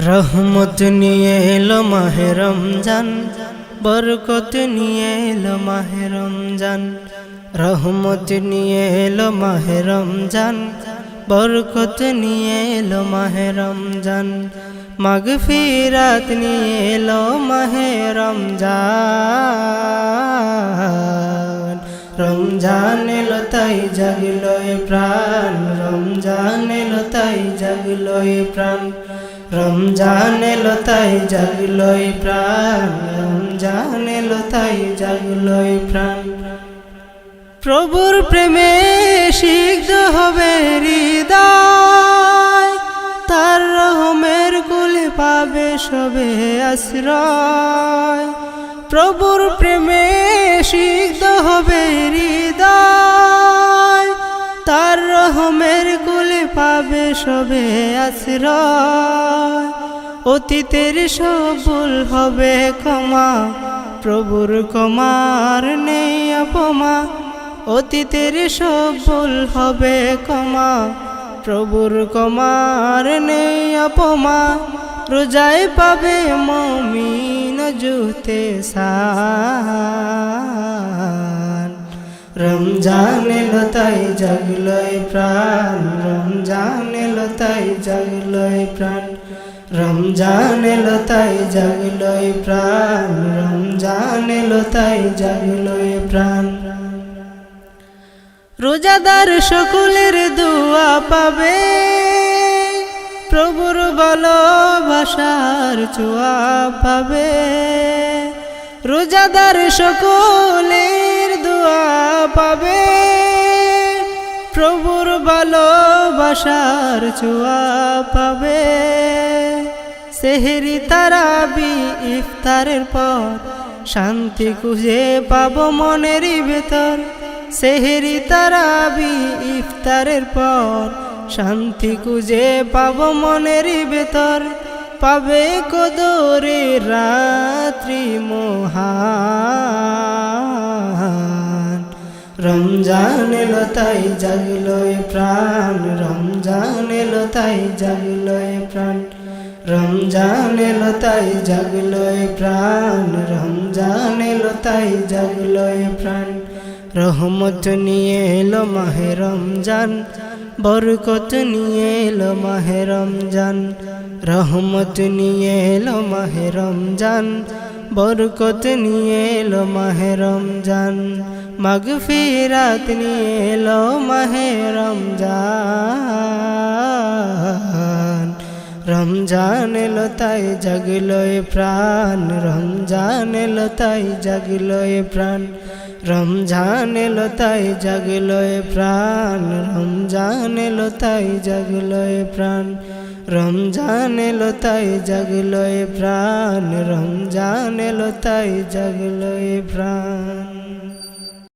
রহমত নিয়ে এলো মাহে রমজান, বরকত নিয়ে এলো মাহে রমজান। রহমত নিয়ে এলো মাহে রমজান, বরকত নিয়ে এলো মাহে রমজান। মাগফিরাত নিয়ে এলো মাহে রমজান। রমজান এলো তাই জাগলো এ প্রাণ, রমজান এলো তাই জাগলো এ প্রাণ। রমজান এলো তাই জাগলো এ প্রাণ, রমজান এলো তাই জাগলো এ প্রাণ। প্রভুর প্রেমে সিক্ত হবে হৃদয়, তার রহমের কুলে পাবে সবে আশ্রয়। প্রভুর প্রেমে সিক্ত হবে হৃদয়, তার রহমের কুলে পাবে সবে আশ্রয়। অতীতের সব ভুল হবে ক্ষমা, প্রভুর ক্ষমার নেই অপমা। অতীতের সব ভুল হবে ক্ষমা, প্রভুর ক্ষমার নেই অপমা। রোজায় পাবে মুমিন জুতে সান। রমজান এলো তাই জাগলো এ প্রাণ, রমজান এলো তাই জাগলো এ প্রাণ। রমজান এলো তাই জাগলো এ প্রাণ, রমজান এলো তাই জাগলো এ প্রাণ। রোজাদার সকলের দোয়া পাবে, প্রভুর ভালোবাসার ছোঁয়া পাবে। রোজাদার সকলের দোয়া পাবে, প্রভুর ভালোবাসার ছোঁয়া পাবে। সেহরি তারাবি ইফতারের পর শান্তি খুঁজে পাবো মনের ভেতর। সেহরি তারাবি ইফতারের পর শান্তি খুঁজে পাবো মনের ভেতর। পাবে কদরে রাত্রি মহান। রমজান এলো তাই জাগলো এ প্রাণ, রমজান এলো তাই জাগলো এ প্রাণ। রমজান এলো তাই জাগলো এ প্রাণ, রমজান এলো তাই জাগলো এ প্রাণ। রহমত নিয়ে এলো মাহে রমজান, বরকত নিয়ে এলো মাহে রমজান। রহমত নিয়ে এলো মাহে রমজান, বরকত নিয়ে এলো মাহে রমজান। মাগফিরাত নিয়ে এলো মাহে রমজান। রমজান এলো তাই জাগলো এ প্রাণ, রমজান এলো তাই জাগলো এ প্রাণ। রমজান এলো তাই জাগলো এ প্রাণ, রমজান এলো তাই জাগলো এ প্রাণ। রমজান এলো তাই জাগলো এ প্রাণ, রমজান এলো তাই জাগলো এ প্রাণ।